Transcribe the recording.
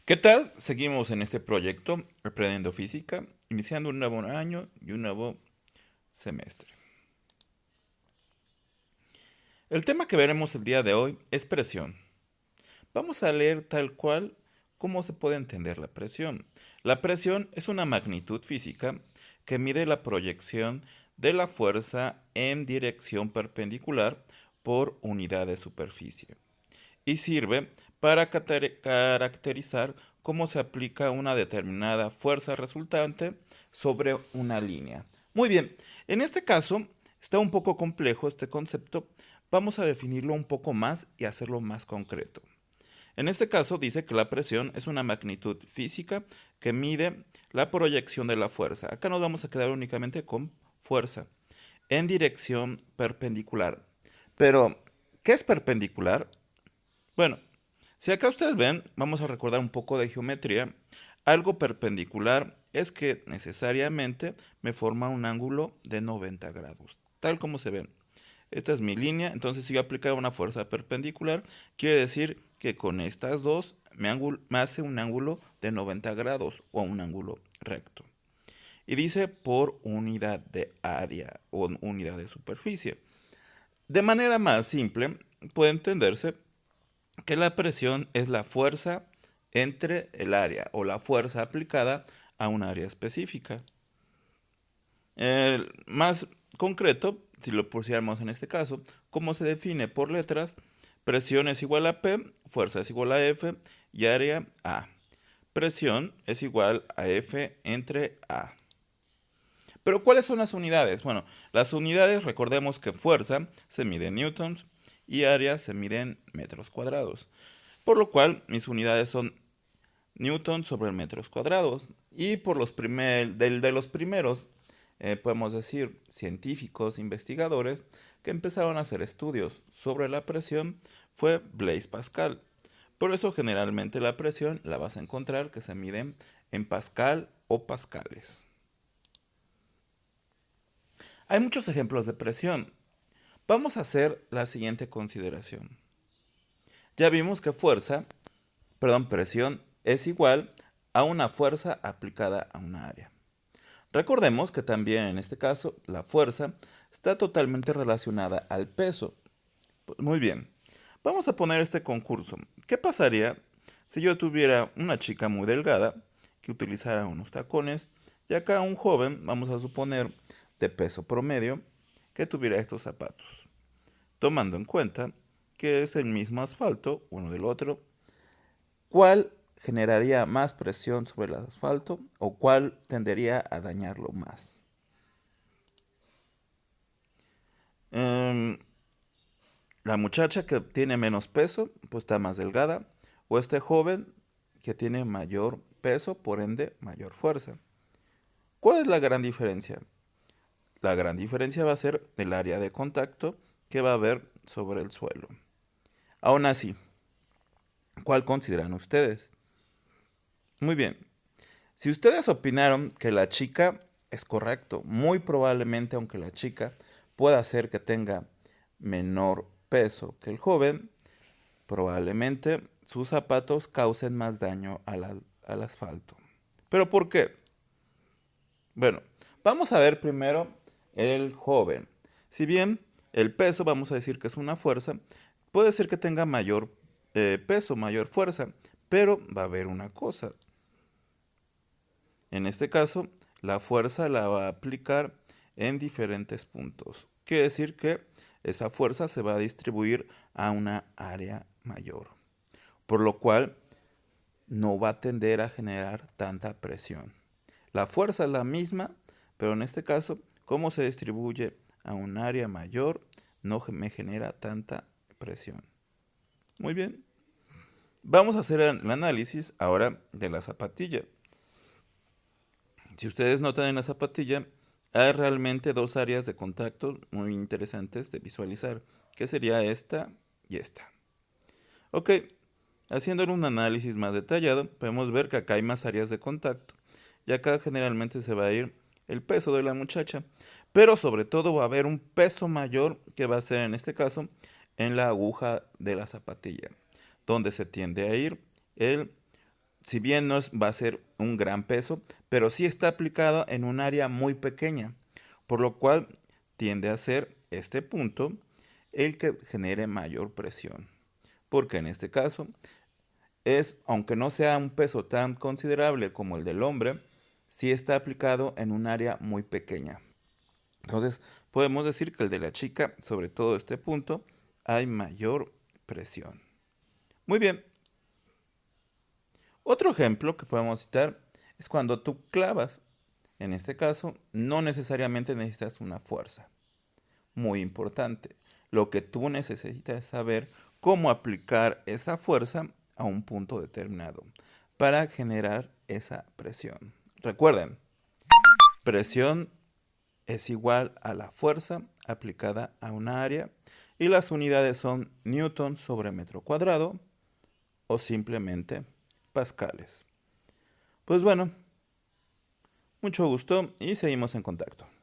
¿Qué tal? Seguimos en este proyecto, Aprendiendo Física, iniciando un nuevo año y un nuevo semestre. El tema que veremos el día de hoy es presión. Vamos a leer tal cual cómo se puede entender la presión. La presión es una magnitud física que mide la proyección de la fuerza en dirección perpendicular por unidad de superficie y sirve para caracterizar cómo se aplica una determinada fuerza resultante sobre una línea. Muy bien, en este caso está un poco complejo este concepto, vamos a definirlo un poco más y hacerlo más concreto. En este caso dice que la presión es una magnitud física que mide la proyección de la fuerza. Acá nos vamos a quedar únicamente con fuerza en dirección perpendicular. Pero, ¿qué es perpendicular? Bueno, si acá ustedes ven, vamos a recordar un poco de geometría. Algo perpendicular es que necesariamente me forma un ángulo de 90 grados, tal como se ven. Esta es mi línea, entonces si yo aplicara una fuerza perpendicular, quiere decir que con estas dos me hace un ángulo de 90 grados o un ángulo recto. Y dice por unidad de área o unidad de superficie. De manera más simple, puede entenderse que la presión es la fuerza entre el área o la fuerza aplicada a un área específica. Más concreto, si lo pusiéramos en este caso, ¿cómo se define por letras? Presión es igual a P, fuerza es igual a F y área A. Presión es igual a F entre A. Pero ¿cuáles son las unidades? Bueno, las unidades, recordemos que fuerza se mide en newtons y área se mide en metros cuadrados. Por lo cual, mis unidades son newtons sobre metros cuadrados. Y por de los primeros, podemos decir, científicos, investigadores, que empezaron a hacer estudios sobre la presión, fue Blaise Pascal. Por eso generalmente la presión la vas a encontrar que se mide en pascal o pascales. Hay muchos ejemplos de presión. Vamos a hacer la siguiente consideración. Ya vimos que presión es igual a una fuerza aplicada a una área. Recordemos que también en este caso la fuerza está totalmente relacionada al peso. Pues muy bien, vamos a poner este concurso. ¿Qué pasaría si yo tuviera una chica muy delgada que utilizara unos tacones y acá un joven, vamos a suponer, de peso promedio, que tuviera estos zapatos? Tomando en cuenta que es el mismo asfalto, uno del otro, ¿cuál generaría más presión sobre el asfalto o cuál tendería a dañarlo más? Em, la muchacha que tiene menos peso, pues está más delgada, o este joven que tiene mayor peso, por ende mayor fuerza. ¿Cuál es la gran diferencia? La gran diferencia va a ser el área de contacto que va a haber sobre el suelo. Aún así, ¿cuál consideran ustedes? Muy bien, si ustedes opinaron que la chica es correcto, muy probablemente aunque la chica pueda ser que tenga menor peso que el joven, probablemente sus zapatos causen más daño al asfalto. ¿Pero por qué? Bueno, vamos a ver primero el joven. Si bien el peso, vamos a decir que es una fuerza, puede ser que tenga mayor peso, mayor fuerza, pero va a haber una cosa. En este caso, la fuerza la va a aplicar en diferentes puntos. Quiere decir que esa fuerza se va a distribuir a una área mayor, por lo cual no va a tender a generar tanta presión. La fuerza es la misma, pero en este caso, como se distribuye a un área mayor, no me genera tanta presión. Muy bien. Vamos a hacer el análisis ahora de la zapatilla. Si ustedes notan en la zapatilla, hay realmente dos áreas de contacto muy interesantes de visualizar, que sería esta y esta. Ok, haciendo un análisis más detallado, podemos ver que acá hay más áreas de contacto, y acá generalmente se va a ir el peso de la muchacha, pero sobre todo va a haber un peso mayor que va a ser en este caso en la aguja de la zapatilla, donde se tiende a ir el si bien va a ser un gran peso, pero sí está aplicado en un área muy pequeña, por lo cual tiende a ser este punto el que genere mayor presión. Porque en este caso aunque no sea un peso tan considerable como el del hombre, sí está aplicado en un área muy pequeña. Entonces, podemos decir que el de la chica, sobre todo este punto, hay mayor presión. Muy bien. Otro ejemplo que podemos citar es cuando tú clavas. En este caso, no necesariamente necesitas una fuerza. Muy importante. Lo que tú necesitas es saber cómo aplicar esa fuerza a un punto determinado para generar esa presión. Recuerden, presión es igual a la fuerza aplicada a una área y las unidades son newton sobre metro cuadrado o simplemente pascales. Pues bueno, mucho gusto y seguimos en contacto.